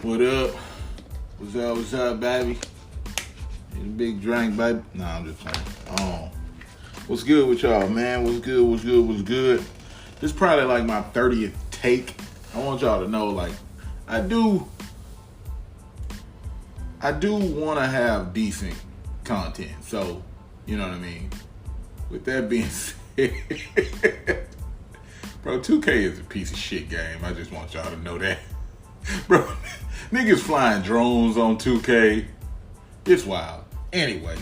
What up? What's up, baby? Need a big drink, baby? Nah, I'm just playing. What's good with y'all, man? What's good? This is probably like my 30th take. I want y'all to know, like, I do want to have decent content. So, you know what I mean? With that being said, bro, 2K is a piece of shit game. I just want y'all to know that. Bro, niggas flying drones on 2K. It's wild. Anyway,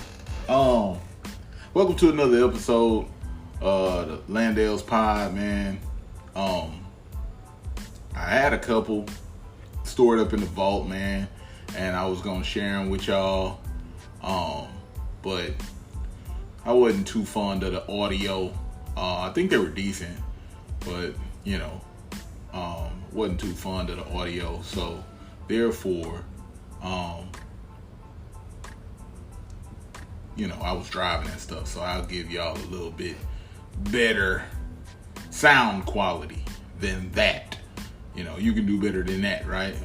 welcome to another episode of the Landale's Pod, man. I had a couple stored up in the vault, man, and I was gonna share them with y'all. But I wasn't too fond of the audio. I think they were decent, but you know, wasn't too fond of the audio. So therefore, you know, I was driving and stuff, so I'll give y'all a little bit better sound quality than that. You know, you can do better than that, right?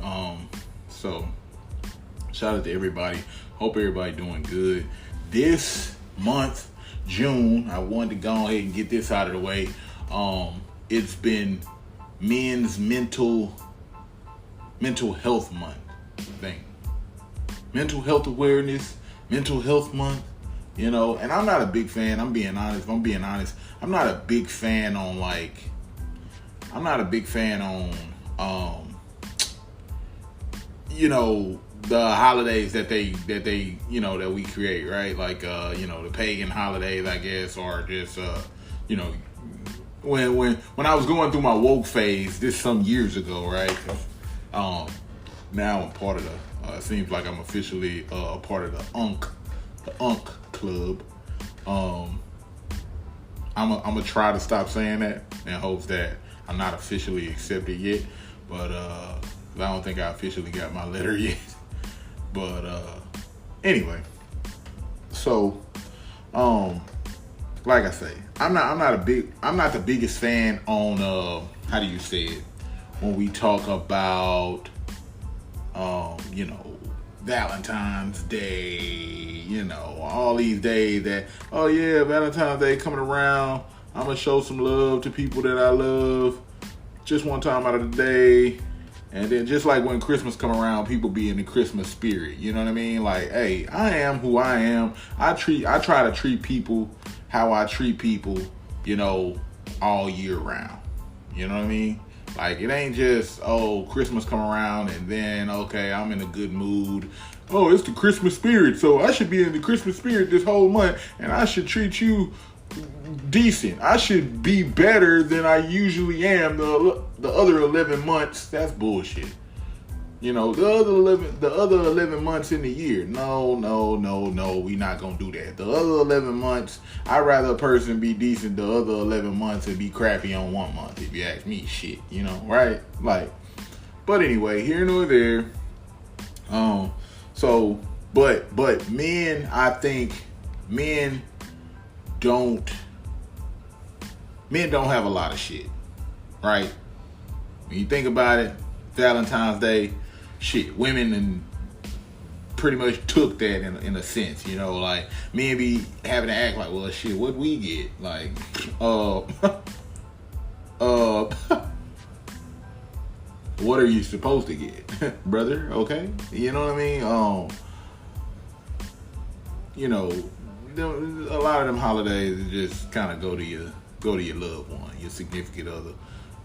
So shout out to everybody. Hope everybody doing good. This month, June, I wanted to go ahead and get this out of the way. It's been Men's Mental Health Month, I think. Mental Health Awareness, Mental Health Month, you know, and I'm not a big fan, I'm being honest, I'm not a big fan on you know, the holidays that they you know, that we create, right? Like you know, the pagan holidays, I guess, or just you know, when I was going through my woke phase, this some years ago, right? Now I'm part of the it seems like I'm officially a part of the UNC club. I'm gonna try to stop saying that in hopes that I'm not officially accepted yet, but I don't think I officially got my letter yet. But anyway, so like I say, I'm not the biggest fan on how do you say it when we talk about you know, Valentine's Day, you know, all these days that, oh yeah, Valentine's Day coming around, I'm gonna show some love to people that I love just one time out of the day. And then just like when Christmas come around, people be in the Christmas spirit. You know what I mean? Like, hey, I am who I am. I try to treat people how I treat people, you know, all year round. You know what I mean? Like, it ain't just, oh, Christmas come around and then, okay, I'm in a good mood. Oh, it's the Christmas spirit, so I should be in the Christmas spirit this whole month, and I should treat you decent. I should be better than I usually am the other 11 months. That's bullshit. You know, the other 11 months in the year. No, we not gonna do that. The other 11 months, I'd rather a person be decent the other 11 months and be crappy on 1 month, if you ask me. Shit, you know, right? Like, but anyway, here nor there. So, but men, I think men don't have a lot of shit, right? When you think about it, Valentine's Day, shit, women and pretty much took that in a sense, you know, like men be having to act like, well, shit, what we get? Like, what are you supposed to get, brother? Okay, you know what I mean? You know, a lot of them holidays just kind of go to your loved one, your significant other,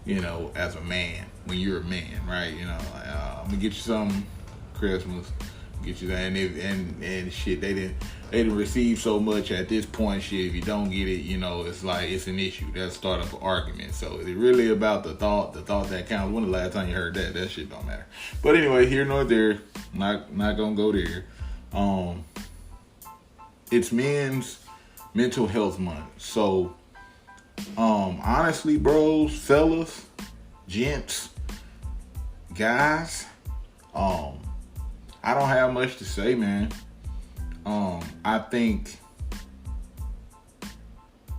you know, as a man, when you're a man, right? You know, like, I'm gonna get you something Christmas, get you that, and shit, they didn't receive so much at this point. Shit, if you don't get it, you know, it's like it's an issue. That'll start up an argument. So it's really about the thought that counts. When the last time you heard that? That shit don't matter. But anyway, here nor there, not gonna go there. It's Men's Mental Health Month. So honestly, bros, fellas, gents, guys, I don't have much to say, man. I think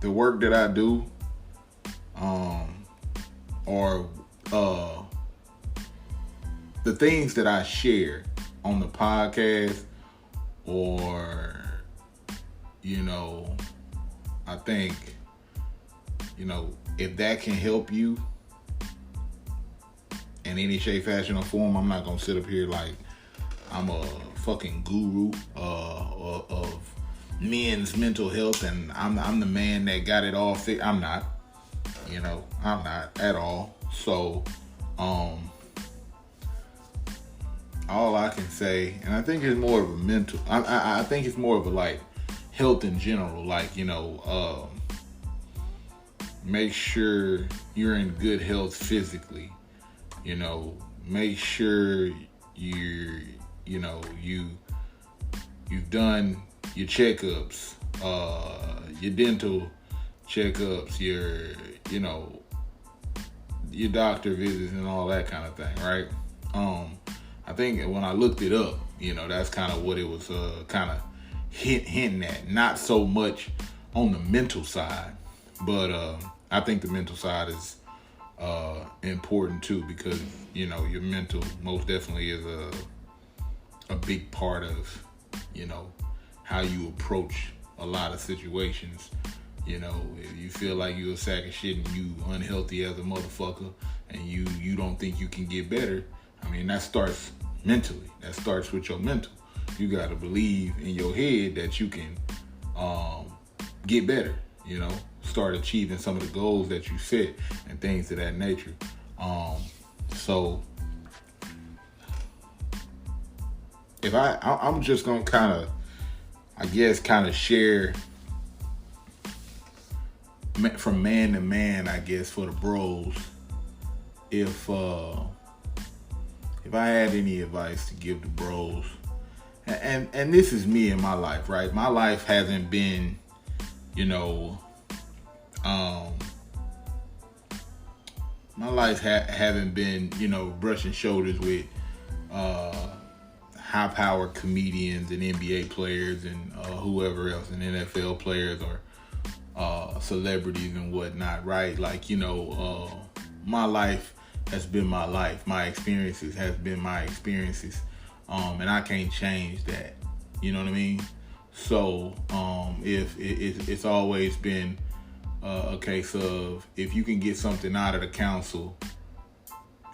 the work that I do, or the things that I share on the podcast, or, I think, if that can help you in any shape, fashion, or form, I'm not gonna sit up here like I'm a fucking guru of men's mental health, and I'm the man that got it all fixed. I'm not, I'm not at all. So, all I can say, and I think it's more of a mental, I think it's more of a like health in general, like, make sure you're in good health physically, make sure you've done your checkups, your dental checkups, your doctor visits and all that kind of thing, right? I think when I looked it up, that's kind of what it was kind of hinting at. Not so much on the mental side, but I think the mental side is important too, because your mental most definitely is a big part of how you approach a lot of situations. If you feel like you're a sack of shit and you unhealthy as a motherfucker, and you don't think you can get better, I mean, that starts mentally. That starts with your mental. You got to believe in your head that you can get better, start achieving some of the goals that you set and things of that nature. So if I'm just going to kind of share from man to man, I guess, for the bros. If I had any advice to give the bros, and this is me in my life, right? My life hasn't been, my life haven't been, brushing shoulders with high-powered comedians and NBA players and whoever else, and NFL players or celebrities and whatnot, right? Like, my life has been my life. My experiences has been my experiences. And I can't change that. You know what I mean? So, if it's always been a case of, if you can get something out of the council,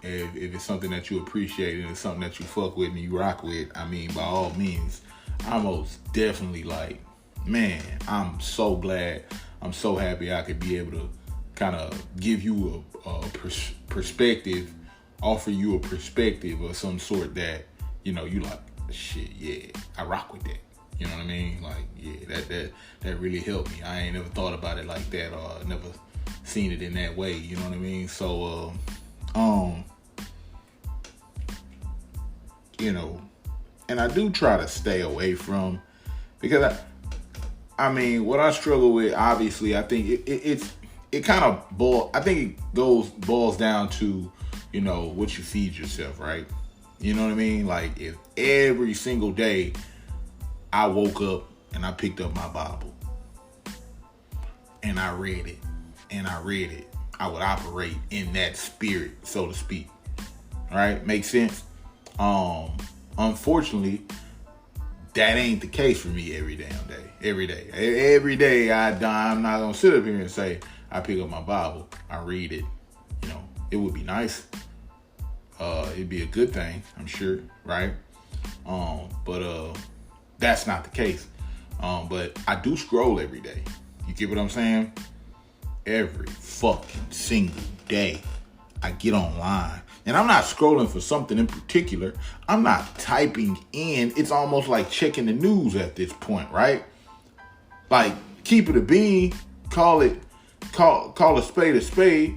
if it's something that you appreciate and it's something that you fuck with and you rock with, I mean, by all means, I'm most definitely like, man, I'm so glad, I'm so happy I could be able to kind of give you a perspective, offer you a perspective of some sort that, you like, shit, yeah, I rock with that. You know what I mean? Like, yeah, that really helped me. I ain't never thought about it like that, or never seen it in that way. You know what I mean? So, and I do try to stay away from, because I mean, what I struggle with, obviously, I think it kind of boils down to, what you feed yourself, right? You know what I mean? Like, if every single day I woke up and I picked up my Bible and I read it, I would operate in that spirit, so to speak. All right? Make sense? Unfortunately, that ain't the case for me every damn day. Every day I'm not going to sit up here and say, I pick up my Bible, I read it. It would be nice. It'd be a good thing, I'm sure, right? But that's not the case. But I do scroll every day. You get what I'm saying? Every fucking single day I get online. And I'm not scrolling for something in particular. I'm not typing in. It's almost like checking the news at this point, right? Like, keep it a bean, call a spade a spade.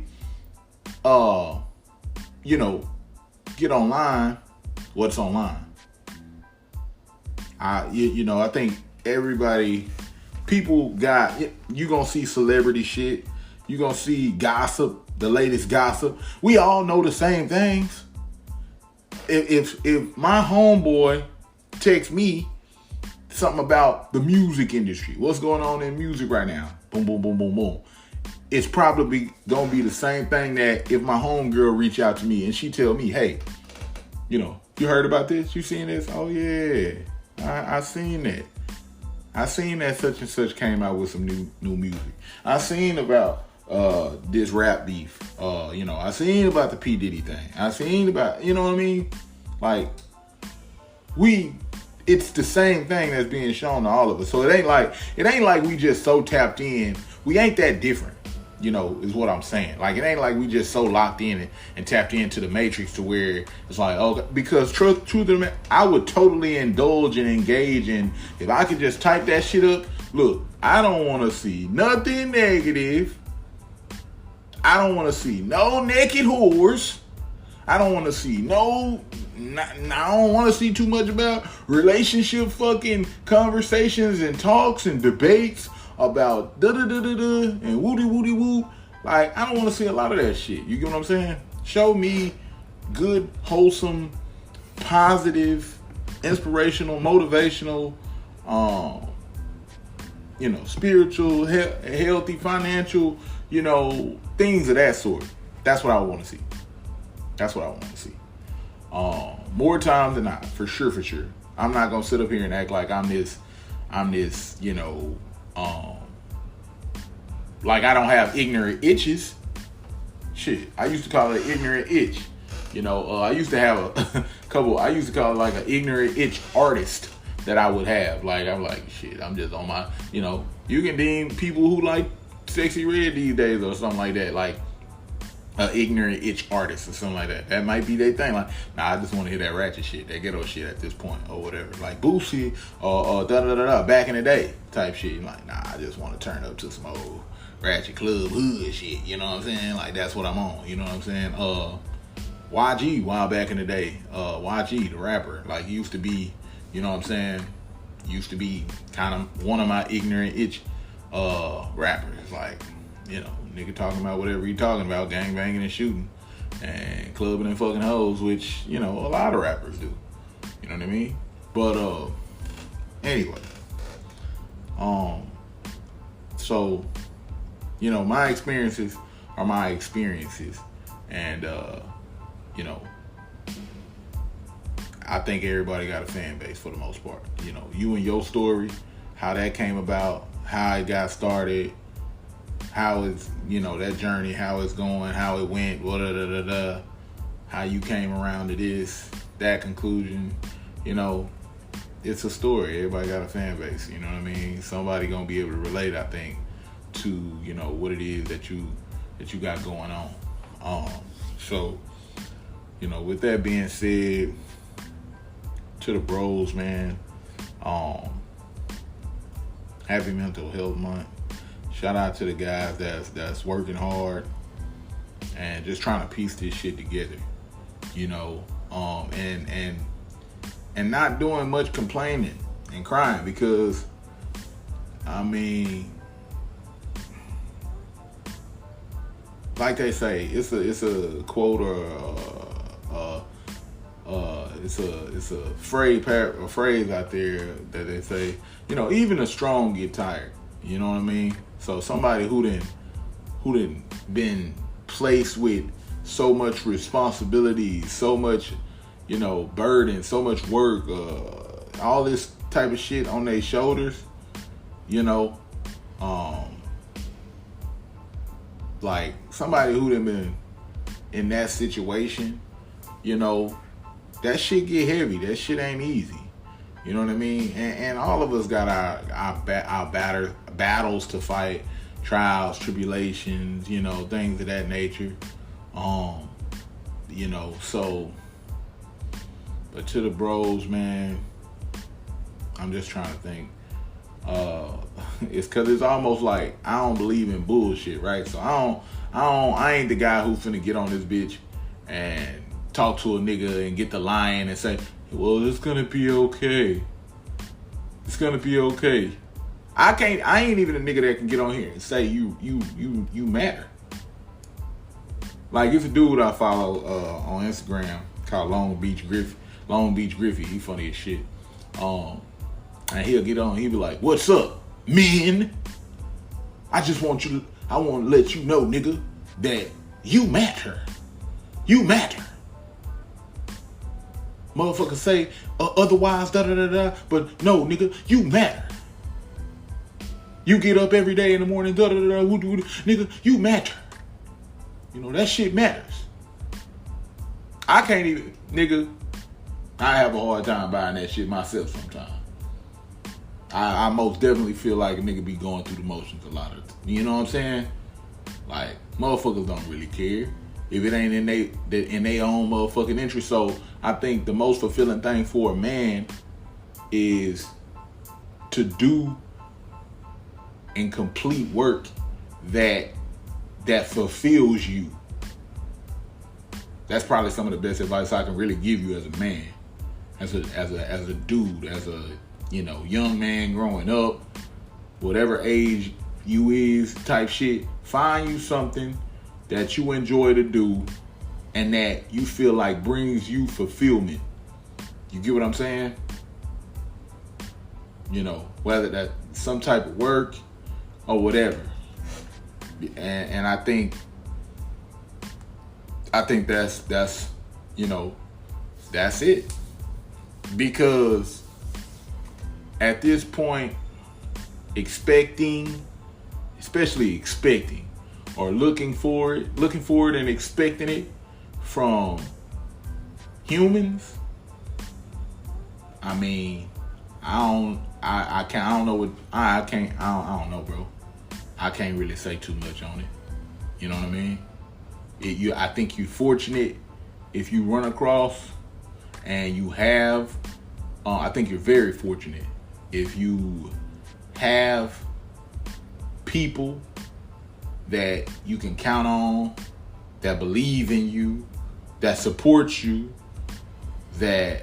Get online. What's online? I think people you gonna see celebrity shit. You gonna see gossip, the latest gossip. We all know the same things. If my homeboy texts me something about the music industry, what's going on in music right now? Boom, boom, boom, boom, boom. It's probably gonna be the same thing that if my homegirl reach out to me and she tell me, hey, You heard about this? You seen this? Oh yeah, I seen that. I seen that such and such came out with some new music. I seen about this rap beef. I seen about the P. Diddy thing. I seen about, you know what I mean? Like, it's the same thing that's being shown to all of us. So it ain't like we just so tapped in. We ain't that different, is what I'm saying. Like, it ain't like we just so locked in and tapped into the matrix to where it's like, oh, because truth of the matter, I would totally indulge and engage in, if I could just type that shit up. Look, I don't want to see nothing negative. I don't want to see no naked whores. I don't want to see I don't want to see too much about relationship fucking conversations and talks and debates about da-da-da-da-da and woody-woody-woo. Like, I don't want to see a lot of that shit. You get what I'm saying? Show me good, wholesome, positive, inspirational, motivational, spiritual, healthy, financial, things of that sort. That's what I want to see. That's what I want to see. More times than not, for sure. I'm not gonna sit up here and act like I'm this, like I don't have ignorant itches. Shit, I used to call it an ignorant itch. I used to have a couple. I used to call it like an ignorant itch artist that I would have. Like, I'm like, shit, I'm just on my, you can deem people who like Sexy Red these days or something like that, like an ignorant itch artist or something like that. That might be their thing. Like, nah, I just want to hear that ratchet shit, that ghetto shit at this point or whatever. Like Boosie or da-da-da-da, back in the day type shit. Like, nah, I just want to turn up to some old ratchet club hood shit. You know what I'm saying? Like, that's what I'm on. You know what I'm saying? YG, while back in the day. YG, the rapper. Like, he used to be, you know what I'm saying? Used to be kind of one of my ignorant itch rappers. Like, nigga talking about whatever he talking about, gang banging and shooting and clubbing and fucking hoes, which, a lot of rappers do. You know what I mean? But anyway. So, my experiences are my experiences. And I think everybody got a fan base for the most part. You and your story, how that came about, how it got started, how it's, that journey, how it's going, how it went, how you came around to this, that conclusion, it's a story. Everybody got a fan base, you know what I mean? Somebody gonna be able to relate, I think, to, what it is that you got going on. So, with that being said, to the bros, man, happy Mental Health Month. Shout out to the guys that's working hard and just trying to piece this shit together, and not doing much complaining and crying, because like they say, it's a quote or it's a phrase out there that they say, even the strong get tired. You know what I mean? So somebody who didn't been placed with so much responsibility, so much, burden, so much work, all this type of shit on their shoulders, like somebody who done been in that situation, that shit get heavy. That shit ain't easy. You know what I mean? And all of us got our battles to fight, trials, tribulations, things of that nature. So, but to the bros, man, I'm just trying to think. It's cause it's almost like I don't believe in bullshit, right? So I ain't the guy who's finna get on this bitch and talk to a nigga and get the lying and say, well, it's gonna be okay. It's gonna be okay. I ain't even a nigga that can get on here and say you matter. Like, it's a dude I follow on Instagram called Long Beach Griffey. He funny as shit. And he'll get on, he'll be like, what's up, men? I want to let you know, nigga, that you matter. You matter. Motherfuckers say otherwise, da da da da. But no, nigga, you matter. You get up every day in the morning, da da da da. Nigga, you matter. You know, that shit matters. I can't even, nigga, I have a hard time buying that shit myself sometimes. I most definitely feel like a nigga be going through the motions a lot of, you know what I'm saying? Like, motherfuckers don't really care if it ain't in they own motherfucking interest. So I think the most fulfilling thing for a man is to do and complete work that fulfills you. That's probably some of the best advice I can really give you as a man, as a dude, as a, you know, young man growing up, whatever age you is, type shit. Find you something that you enjoy to do and that you feel like brings you fulfillment. You get what I'm saying? You know, whether that's some type of work or whatever. And I think that's you know, that's it. Because at this point, especially expecting or looking for it and expecting it from humans, I mean, I don't know, bro. I can't really say too much on it. You know what I mean? I think you're fortunate if you run across and you have, I think you're very fortunate if you have people that you can count on, that believe in you, that support you, that,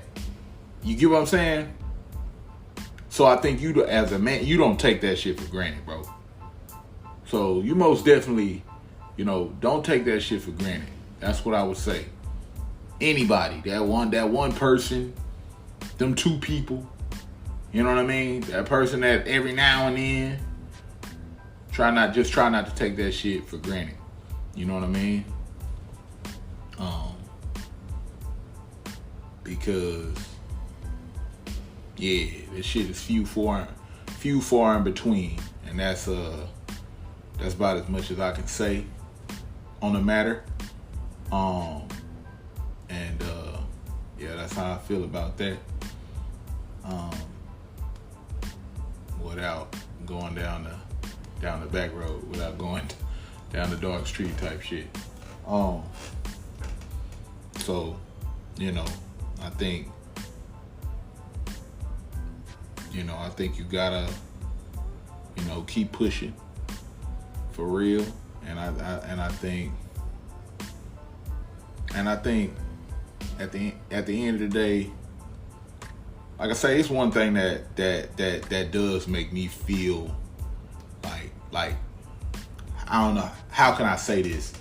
you get what I'm saying? So I think you, as a man, you don't take that shit for granted, bro. So you most definitely, you know, don't take that shit for granted. That's what I would say. Anybody, that one person, them two people, you know what I mean? That person that every now and then, try not to take that shit for granted. You know what I mean? Because yeah, this shit is few far in between, and that's about as much as I can say on the matter. Yeah, that's how I feel about that. Without going down the back road, without going down the dark street type shit. So, you know, I think you gotta, you know, keep pushing for real. And I think at the end of the day, like I say, it's one thing that does make me feel like I don't know, how can I say this?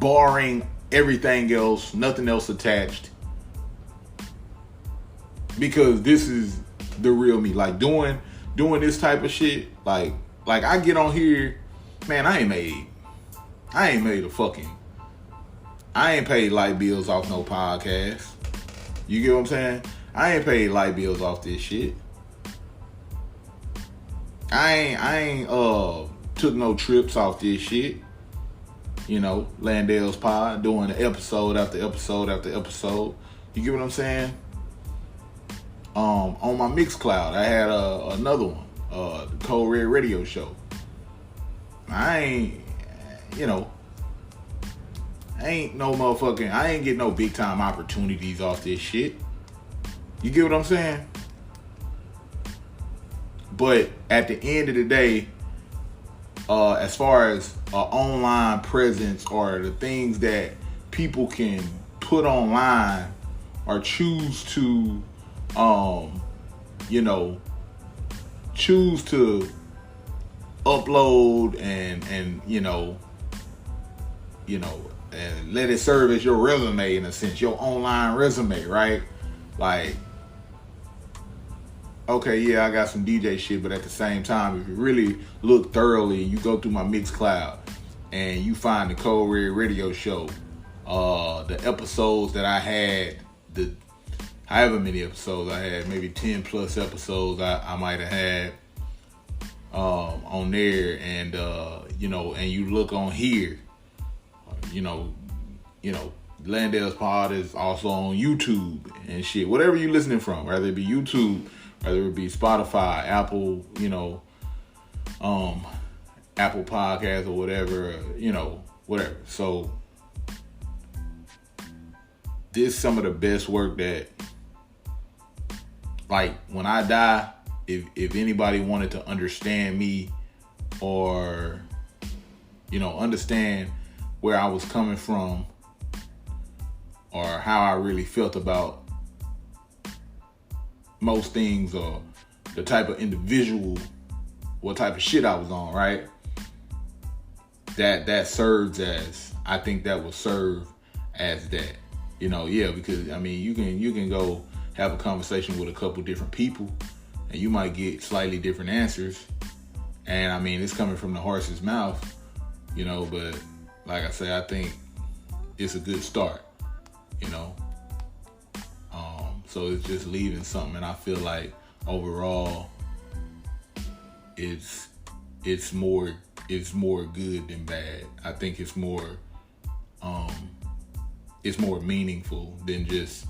Barring everything else, nothing else attached, because this is the real me. Like doing this type of shit, like I get on here, man, I ain't paid light bills off no podcast. You get what I'm saying? I ain't paid light bills off this shit. I ain't took no trips off this shit. You know, Landale's Pod, doing episode after episode after episode. You get what I'm saying? On my Mixcloud, I had another one, the CodeRed radio show. I ain't get no big time opportunities off this shit. You get what I'm saying? But at the end of the day, as far as online presence or the things that people can put online or choose to, choose to upload and and let it serve as your resume, in a sense, your online resume, right? Like, okay, yeah, I got some DJ shit, but at the same time, if you really look thoroughly, you go through my Mixcloud and you find the CodeRed radio show The episodes that I had, however many episodes I had, maybe 10 plus episodes I might have had on there, and and you look on here, Landale's Pod is also on YouTube and shit. Whatever you listening from, whether it be YouTube, whether it be Spotify, Apple, Apple Podcasts or whatever, whatever. So this is some of the best work that, like, when I die, if anybody wanted to understand me or, understand where I was coming from or how I really felt about most things or the type of individual, what type of shit I was on, right? That serves as, I think that will serve as that. Because you can go have a conversation with a couple different people and you might get slightly different answers. And it's coming from the horse's mouth, but like I say, I think it's a good start, so it's just leaving something, and I feel like overall it's more good than bad. I think it's more meaningful than just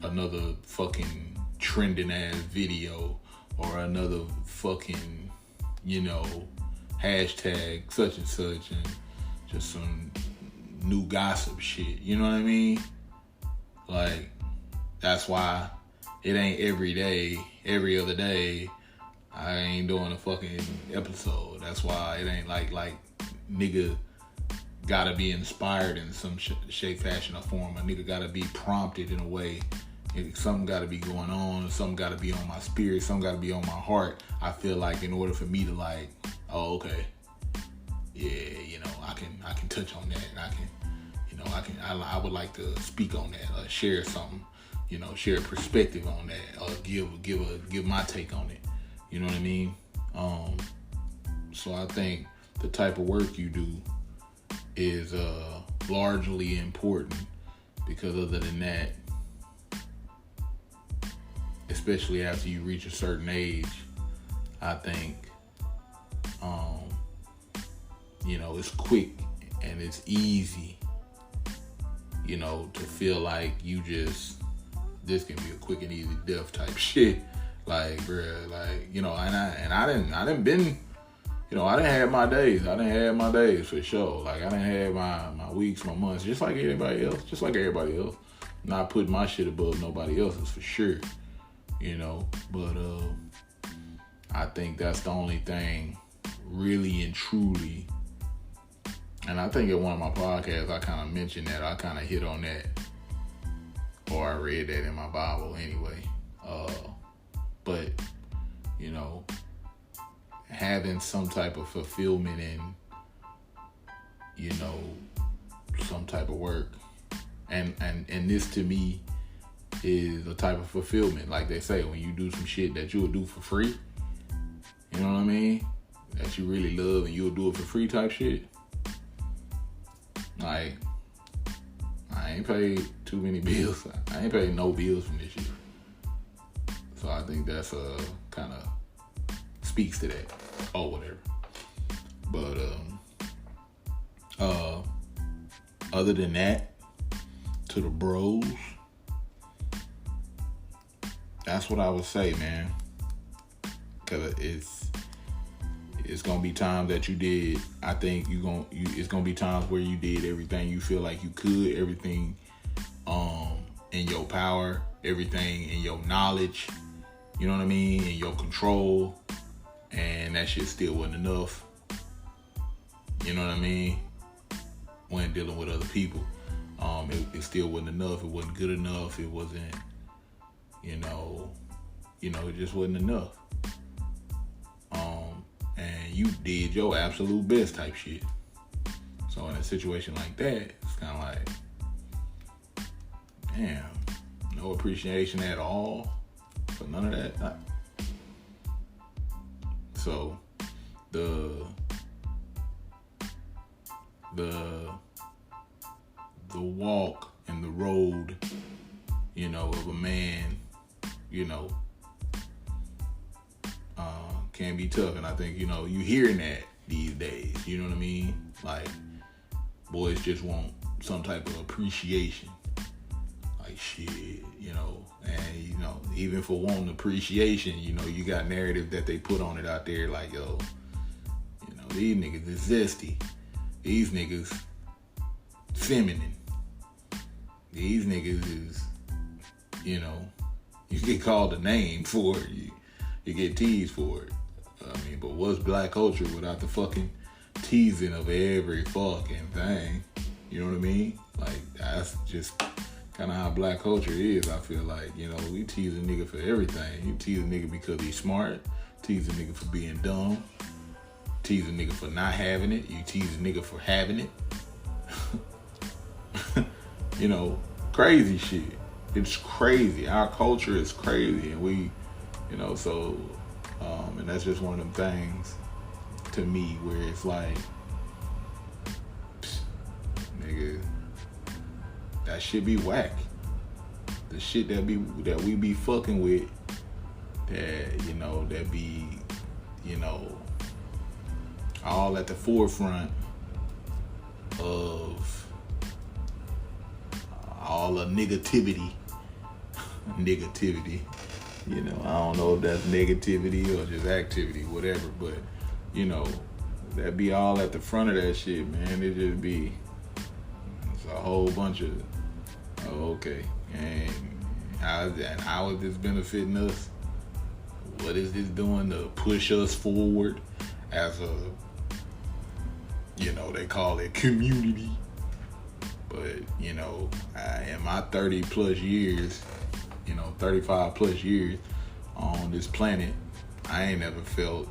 another fucking trending ass video or another fucking hashtag such and such and just some new gossip shit. You know what I mean? Like, that's why it ain't every day, every other day, I ain't doing a fucking episode. That's why it ain't like nigga gotta be inspired in some shape, fashion, or form. A nigga gotta be prompted in a way. Something gotta be going on. Something gotta be on my spirit. Something gotta be on my heart. I feel like in order for me to okay, yeah, I can touch on that, and I would like to speak on that, or share something, share a perspective on that, or give my take on it. You know what I mean? So I think the type of work you do is largely important, because other than that, especially after you reach a certain age, I think it's quick and it's easy, to feel like this can be a quick and easy death type shit. Like, bruh, I didn't been, I didn't have my days. I didn't have my days for sure. Like, I didn't have my weeks, my months, just like everybody else. Not putting my shit above nobody else's for sure, but I think that's the only thing really and truly. And I think in one of my podcasts, I kind of mentioned that. I kind of hit on that, or I read that in my Bible anyway. But, having some type of fulfillment in, some type of work. And this to me is a type of fulfillment. Like they say, when you do some shit that you'll do for free, you know what I mean? That you really love and you'll do it for free type shit. Like, I ain't paid too many bills. I ain't paid no bills from this shit. So I think that's kind of speaks to that or whatever. But other than that, to the bros, that's what I would say, man. Cause it's gonna be times that you did. I think it's gonna be times where you did everything you feel like you could, everything in your power, everything in your knowledge, you know what I mean, in your control, and that shit still wasn't enough. You know what I mean? When dealing with other people, it still wasn't enough. It wasn't good enough. It wasn't, it just wasn't enough. And you did your absolute best type shit. So in a situation like that, it's kind of like, damn, no appreciation at all for none of that. So the the walk and the road, you know, of a man, you know, can be tough. And I think, you know, you hearing that these days, you know what I mean? Like, boys just want some type of appreciation. Like, shit, you know, and, you know, even for wanting appreciation, you know, you got narrative that they put on it out there, like, yo, you know, these niggas is zesty. These niggas feminine. These niggas is, you know, you get called a name for it. You get teased for it. I mean, but what's black culture without the fucking teasing of every fucking thing? You know what I mean? Like, that's just kind of how black culture is, I feel like. You know, we tease a nigga for everything. You tease a nigga because he's smart. Tease a nigga for being dumb. Tease a nigga for not having it. You tease a nigga for having it. You know, crazy shit. It's crazy. Our culture is crazy. And we, you know, so, and that's just one of them things to me where it's like, nigga, that shit be whack. The shit that we be fucking with, that, you know, that be, you know, all at the forefront of all the negativity. You know, I don't know if that's negativity or just activity, whatever, but, you know, that be all at the front of that shit, man. It just be, it's a whole bunch of, oh, okay, and how is this benefiting us? What is this doing to push us forward as a, you know, they call it community. But, you know, in my 30 plus years, you know, 35 plus years on this planet, I ain't never felt,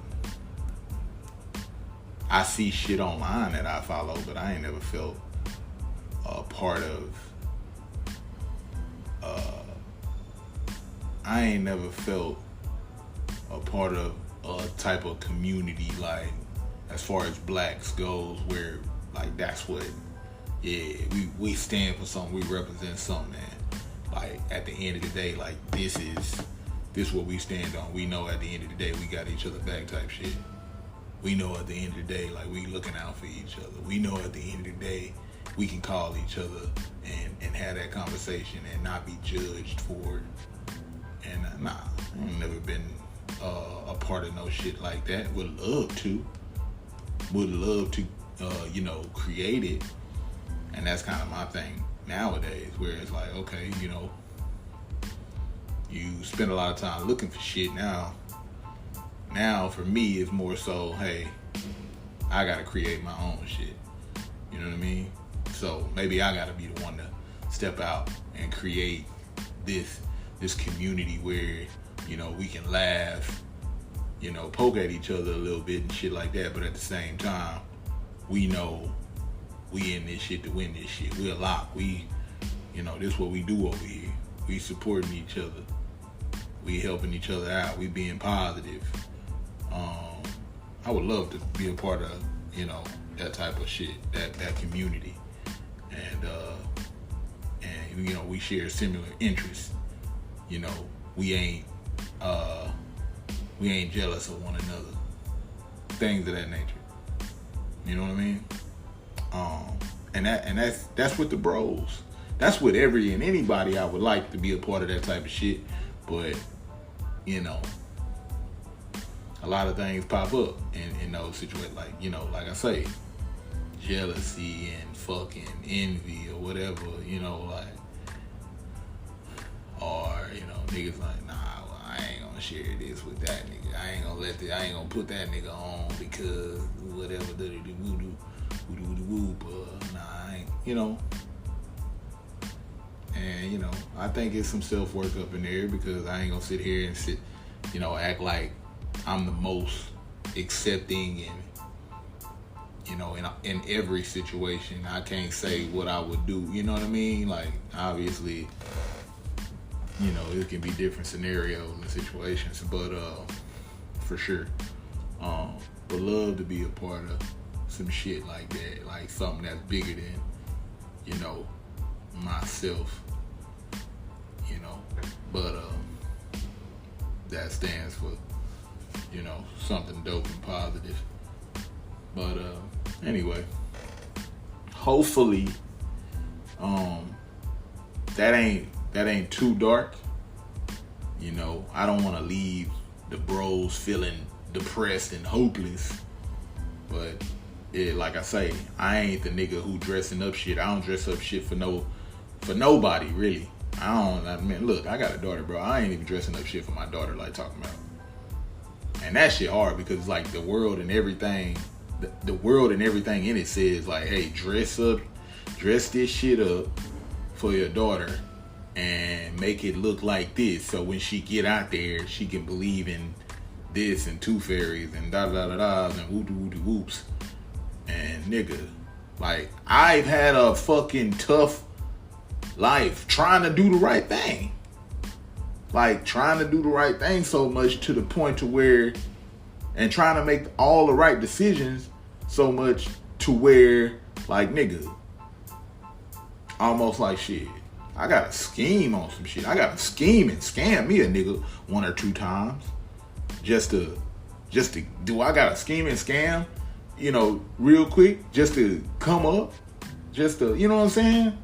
I see shit online that I follow, but I ain't never felt a part of, I ain't never felt a part of a type of community, like, as far as blacks goes, where, like, that's what, yeah, we stand for something, we represent something, man. Like, at the end of the day, like, this is what we stand on. We know at the end of the day we got each other back type shit. We know at the end of the day, like, we looking out for each other. We know at the end of the day we can call each other and have that conversation and not be judged for it. And nah, I've never been a part of no shit like that. Would love to, you know, create it. And that's kind of my thing nowadays, where it's like, okay, you know, you spend a lot of time looking for shit now. Now, for me, it's more so, hey, I got to create my own shit. You know what I mean? So maybe I got to be the one to step out and create this community where, you know, we can laugh, you know, poke at each other a little bit and shit like that. But at the same time, we know we in this shit to win this shit. We're locked. We, you know, this is what we do over here. We supporting each other. We helping each other out. We being positive. I would love to be a part of, you know, that type of shit, that community. And you know, we share similar interests. You know, we ain't jealous of one another. Things of that nature. You know what I mean? And that's with the bros. That's with every and anybody I would like to be a part of that type of shit. But, you know, a lot of things pop up in those situations. Like, you know, like I say, jealousy and fucking envy or whatever, you know, like, or, you know, niggas like, nah, well, I ain't gonna share this with that nigga. I ain't gonna put that nigga on because whatever, woo, but nah, I ain't, you know. And, you know, I think it's some self-work up in there, because I ain't gonna sit here and you know, act like I'm the most accepting and, you know, in every situation. I can't say what I would do, you know what I mean? Like, obviously, you know, it can be different scenarios and situations, but for sure, would love to be a part of some shit like that, like something that's bigger than, you know, myself, you know. But that stands for, you know, something dope and positive. But anyway, hopefully that ain't too dark. You know, I don't want to leave the bros feeling depressed and hopeless. But like I say, I ain't the nigga who dressing up shit. I don't dress up shit for nobody really. I mean, look, I got a daughter, bro. I ain't even dressing up shit for my daughter, like talking about. And that shit hard because it's like the world and everything in it says like, hey, dress this shit up for your daughter and make it look like this. So when she get out there, she can believe in this and tooth fairies and da-da-da-da-da and woo-doo-woo-doo-whoops. And nigga, like, I've had a fucking tough life trying to do the right thing. Like, trying to do the right thing so much to the point to where, and trying to make all the right decisions so much to where, like, nigga, almost like shit, I gotta scheme on some shit. I gotta scheme and scam me a nigga 1 or 2 times just to do. I gotta scheme and scam, you know, real quick just to come up, just to, you know what I'm saying?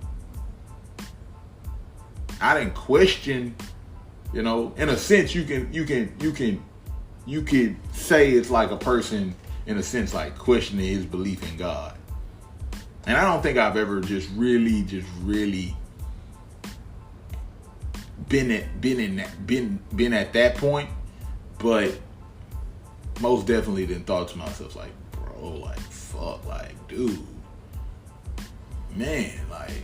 I didn't question, you know, in a sense you could say it's like a person in a sense like questioning his belief in God. And I don't think I've ever just really been at that point, but most definitely then thought to myself like, bro, like fuck, like dude, man, like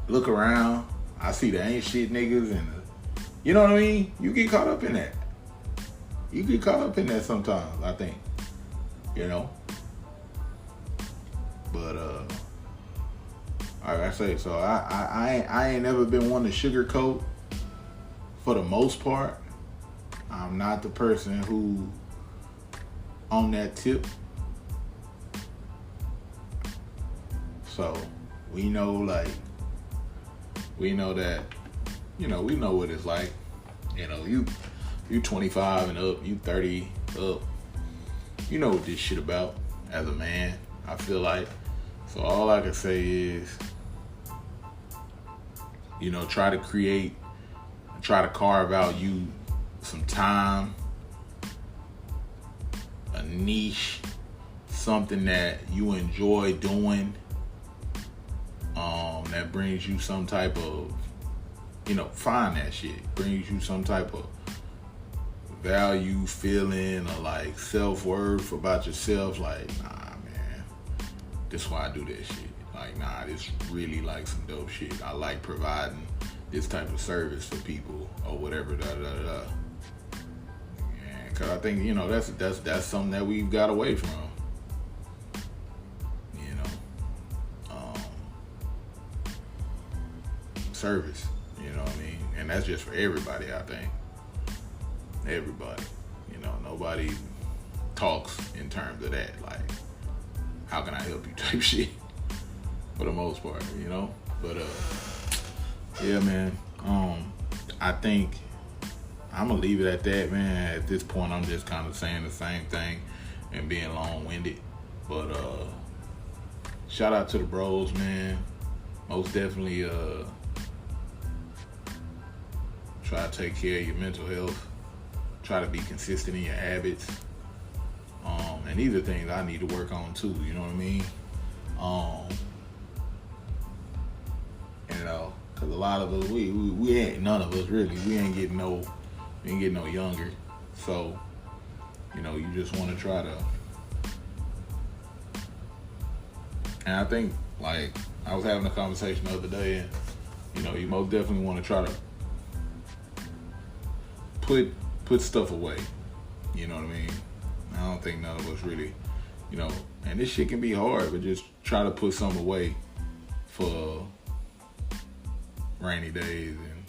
look around, I see the ain't shit niggas and you know what I mean? You get caught up in that. You get caught up in that sometimes, I think. You know? But like I say, so I ain't never been one to sugarcoat for the most part. I'm not the person who on that tip. So we know that, you know, we know what it's like. You know, you 25 and up, you 30 up. You know what this shit about as a man, I feel like. So all I can say is, you know, try to carve out you some time, a niche, something that you enjoy doing, that brings you some type of, you know, find that shit, brings you some type of value, feeling, or like self-worth about yourself. Like, nah, man, this is why I do this shit. Like, nah, this really like some dope shit. I like providing this type of service for people or whatever, da-da-da-da. Yeah, cause I think, you know, that's something that we've got away from. You know, service, you know what I mean? And that's just for everybody, I think. Everybody, you know, nobody talks in terms of that, like, how can I help you type shit, for the most part, you know. But yeah, man, I think I'm gonna leave it at that, man. At this point, I'm just kind of saying the same thing and being long-winded. But shout out to the bros, man. Most definitely try to take care of your mental health. Try to be consistent in your habits. And these are things I need to work on too, you know what I mean? You know, cause a lot of us, we ain't, none of us really, we ain't getting no younger. So, you know, you just want to try to, and I think, like, I was having a conversation the other day, and, you know, you most definitely want to try to put stuff away. You know what I mean? I don't think none of us really, you know, and this shit can be hard, but just try to put something away for rainy days. And,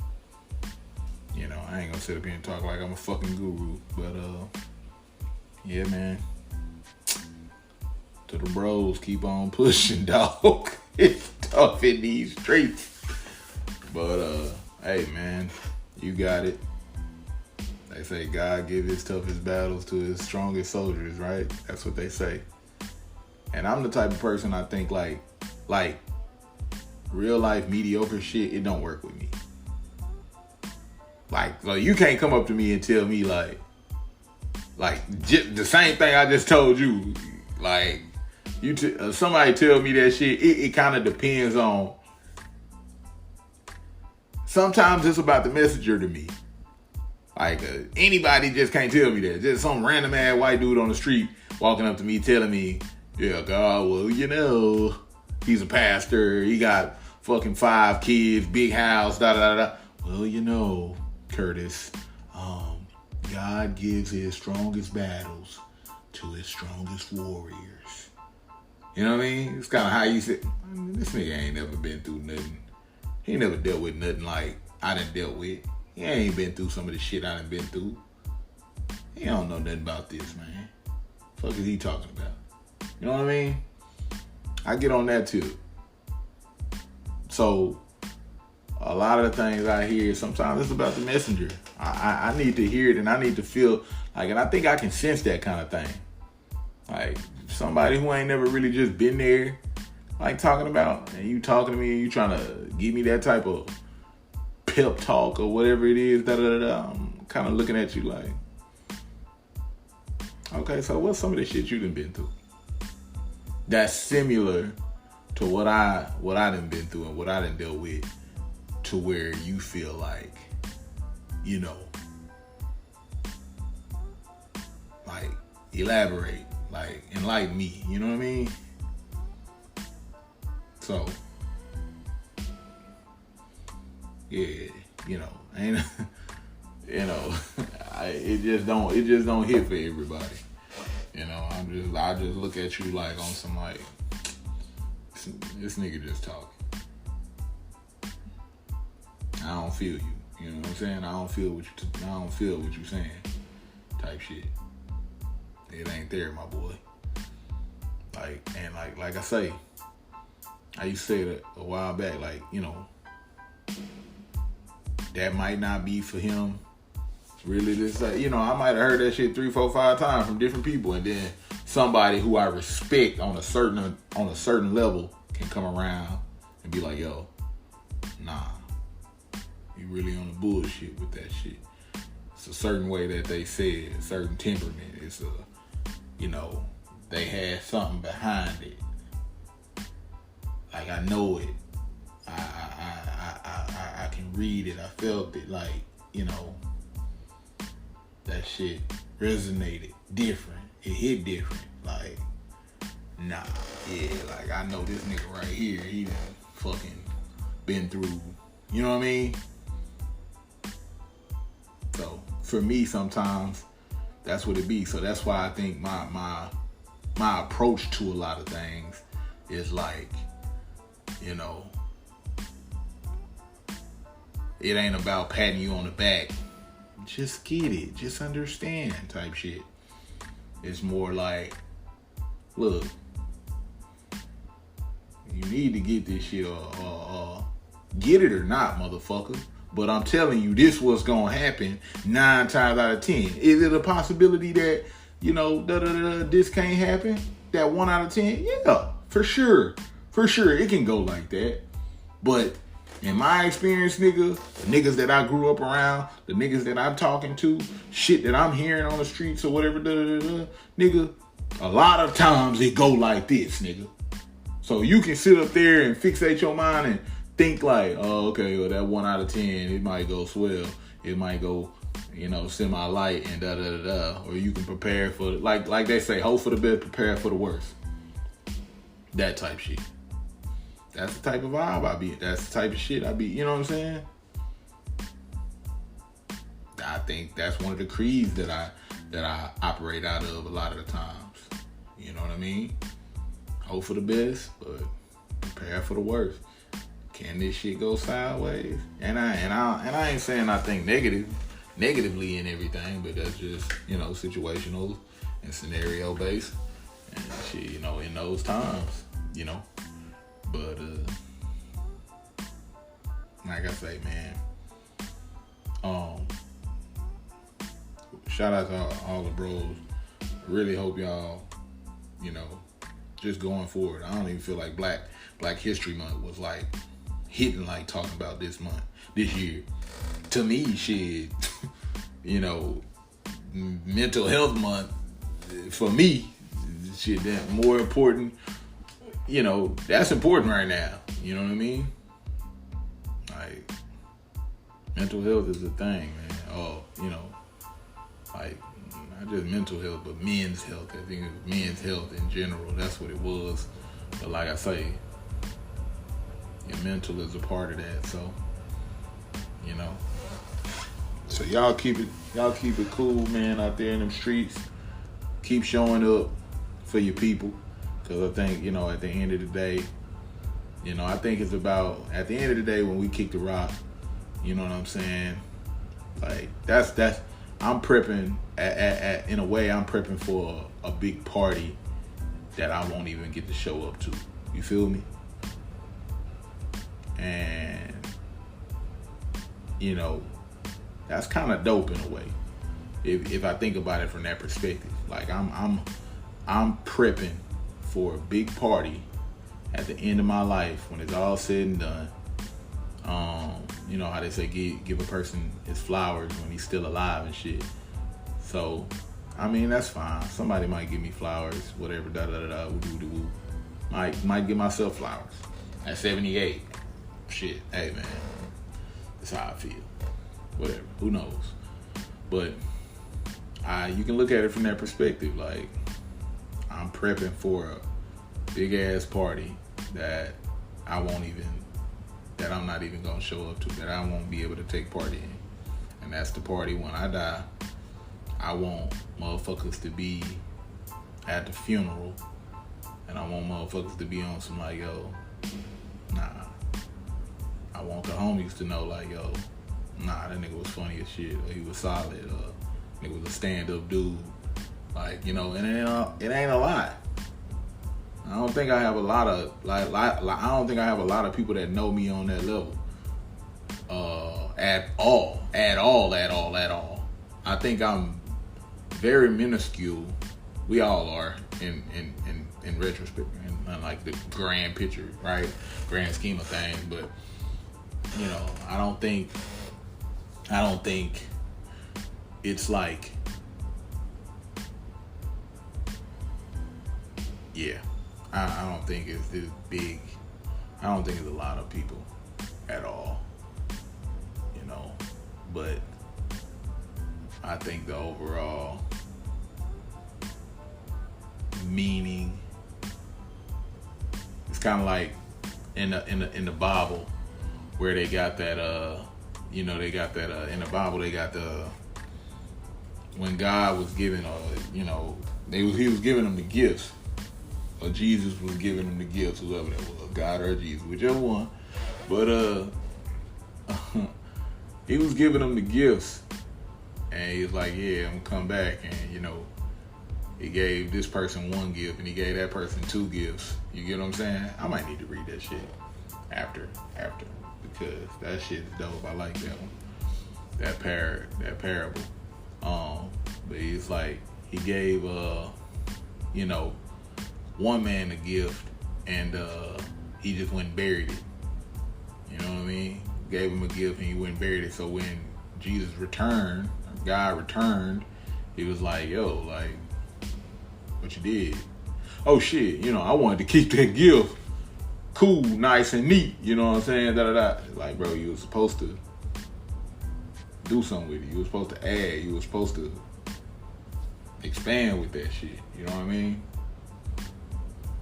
you know, I ain't gonna sit up here and talk like I'm a fucking guru, but yeah, man, to the bros, keep on pushing, dog. It's tough in these streets. But hey man, you got it. They say God give his toughest battles to his strongest soldiers, right? That's what they say. And I'm the type of person I think like real life mediocre shit, it don't work with me. Like, so you can't come up to me and tell me like the same thing I just told you. Like, somebody tell me that shit, it kind of depends on. Sometimes it's about the messenger to me. Like, anybody just can't tell me that. Just some random ass white dude on the street walking up to me telling me, yeah, God, well, you know, he's a pastor. He got fucking 5 kids, big house, da-da-da-da. Well, you know, Curtis, God gives his strongest battles to his strongest warriors. You know what I mean? It's kind of how you say, this nigga ain't never been through nothing. He never dealt with nothing like I done dealt with. He ain't been through some of the shit I done been through. He don't know nothing about this, man. Fuck is he talking about? You know what I mean? I get on that too. So, a lot of the things I hear, sometimes it's about the messenger. I need to hear it and I need to feel like, and I think I can sense that kind of thing. Like, somebody who ain't never really just been there, like talking about, and you talking to me and you trying to give me that type of pep talk or whatever it is, I'm kind of looking at you like, okay, so what's some of the shit you done been through that's similar to what I done been through and what I done dealt with, to where you feel like, you know, like, elaborate, like, enlighten me, you know what I mean? So, yeah, you know, ain't, you know, it just don't hit for everybody. You know, I just look at you like on some like, this nigga just talking. I don't feel you. You know what I'm saying? I don't feel what you saying. Type shit. It ain't there, my boy. Like I say, I used to say it a while back. Like, you know, that might not be for him. Really, this, you know, I might have heard that shit 3, 4, 5 times from different people, and then somebody who I respect on a certain level can come around and be like, yo, nah, you really on the bullshit with that shit. It's a certain way that they say it, a certain temperament. It's you know, they had something behind it. Like, I know it. I can read it. I felt it. Like, you know, that shit resonated different. It hit different. Like, nah, yeah, like, I know this nigga right here, he done fucking been through, you know what I mean? So, for me, sometimes, that's what it be. So that's why I think my approach to a lot of things is like, you know, it ain't about patting you on the back. Just get it. Just understand type shit. It's more like, look, you need to get this shit or get it or not, motherfucker. But I'm telling you, this was gonna happen 9 times out of 10. Is it a possibility that, you know, this can't happen? That 1 out of 10? Yeah, for sure. For sure, it can go like that. But in my experience, nigga, the niggas that I grew up around, the niggas that I'm talking to, shit that I'm hearing on the streets or whatever, nigga, a lot of times it go like this, nigga. So you can sit up there and fixate your mind and think like, oh, okay, well, that 1 out of 10, it might go swell. It might go, you know, semi-light and da-da-da-da. Or you can prepare for, like they say, hope for the best, prepare for the worst. That type shit. That's the type of vibe I be. That's the type of shit I be, you know what I'm saying? I think that's one of the creeds that I operate out of a lot of the times. You know what I mean? Hope for the best, but prepare for the worst. Can this shit go sideways? And I ain't saying I think negatively in everything, but that's just, you know, situational and scenario based. And shit, you know, in those times, you know, But like I say, man, shout out to all the bros. Really hope y'all, just going forward. I don't even feel like Black History Month was like hitting like talking about this year. To me, shit, mental health month for me, shit, that more important. That's important right now. You know what I mean? Like, mental health is a thing, man. Oh, like, not just mental health, but men's health. I think it was men's health in general. That's what it was. But like I say, your mental is a part of that. So, So y'all keep it cool, man, out there in them streets. Keep showing up for your people. Because I think, at the end of the day, I think it's about, at the end of the day, when we kick the rock, you know what I'm saying? Like, that's I'm prepping, in a way, I'm prepping for a big party that I won't even get to show up to. You feel me? And, that's kind of dope in a way. If I think about it from that perspective. Like, I'm prepping for a big party at the end of my life when it's all said and done. You know how they say give a person his flowers when he's still alive and shit. So, I mean, that's fine. Somebody might give me flowers, whatever, woo. Might give myself flowers at 78. Shit, hey man, that's how I feel. Whatever, who knows? But you can look at it from that perspective. Like, I'm prepping for a big ass party that I'm not even gonna show up to, that I won't be able to take part in. And that's the party when I die. I want motherfuckers to be at the funeral, and I want motherfuckers to be on some like, yo, nah. I want the homies to know like, yo, nah, that nigga was funny as shit, or he was solid, or nigga was a stand-up dude. Like, and it ain't a lot. I don't think I have a lot of I don't think I have a lot of people that know me on that level. At all. I think I'm very minuscule. We all are in retrospect, in like the grand picture, right? Grand scheme of things. But I don't think it's like, yeah. I don't think it's this big. I don't think it's a lot of people at all. But I think the overall meaning, it's kind of like in the Bible where they got that they got that in the Bible they got the, when God was giving he was giving them the gifts. Or Jesus was giving them the gifts, whoever that was, God or Jesus, whichever one. But he was giving them the gifts, and he was like, "Yeah, I'm gonna come back." And he gave this person one gift, and he gave that person two gifts. You get what I'm saying? I might need to read that shit after, because that shit is dope. I like that one, that parable. But he's like, he gave one man a gift, and he just went and buried it. You know what I mean? Gave him a gift and he went and buried it. So when Jesus returned, God returned, he was like, yo, like, what you did? Oh shit, I wanted to keep that gift cool, nice and neat. You know what I'm saying? Like, bro, you were supposed to do something with it. You were supposed to add. You were supposed to expand with that shit. You know what I mean?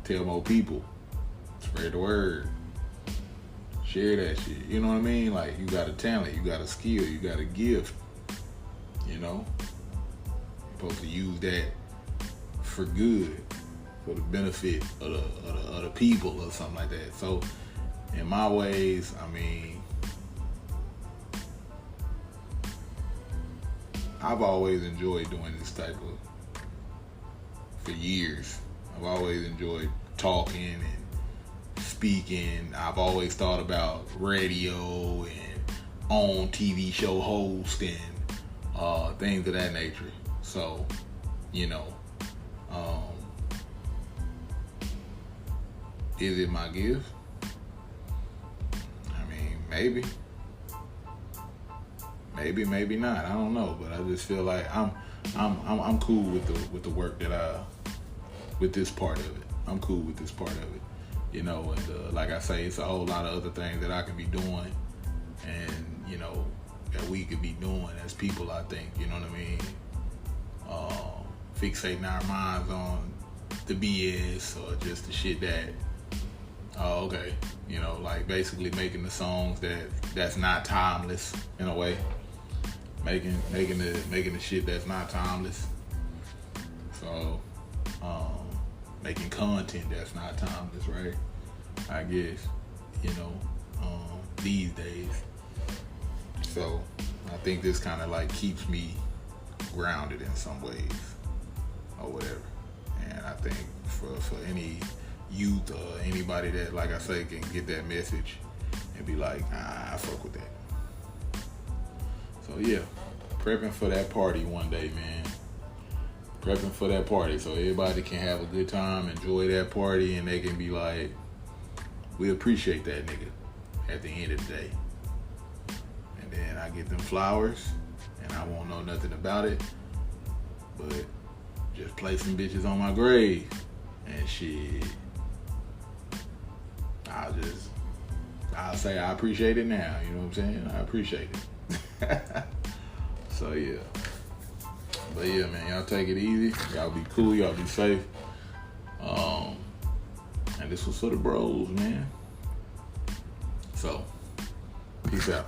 Tell more people, spread the word, share that shit. You know what I mean? Like, you got a talent, you got a skill, you got a gift. You're supposed to use that for good, for the benefit of the people or something like that. So, in my ways, I mean, I've always enjoyed doing this type of, for years. I've always enjoyed talking and speaking. I've always thought about radio and on TV show host and things of that nature. So, is it my gift? I mean, maybe, maybe not. I don't know, but I just feel like I'm cool with the work that with this part of it. I'm cool with this part of it, and like I say, it's a whole lot of other things that I can be doing, and that we could be doing as people. I think, you know what I mean. Fixating our minds on the BS or just the shit that, okay, like basically making the songs that's not timeless in a way, making the shit that's not timeless. So, making content that's not timeless, right? I guess, these days. So I think this kind of like keeps me grounded in some ways or whatever. And I think for any youth or anybody that, like I say, can get that message and be like, I fuck with that. So yeah, prepping for that party one day, man. Prepping for that party so everybody can have a good time, enjoy that party, and they can be like, we appreciate that nigga at the end of the day. And then I get them flowers and I won't know nothing about it, but just play some bitches on my grave and shit. I'll say I appreciate it now, you know what I'm saying? I appreciate it. So yeah. But yeah, man, y'all take it easy. Y'all be cool, y'all be safe. And this was for the bros, man. So, peace out.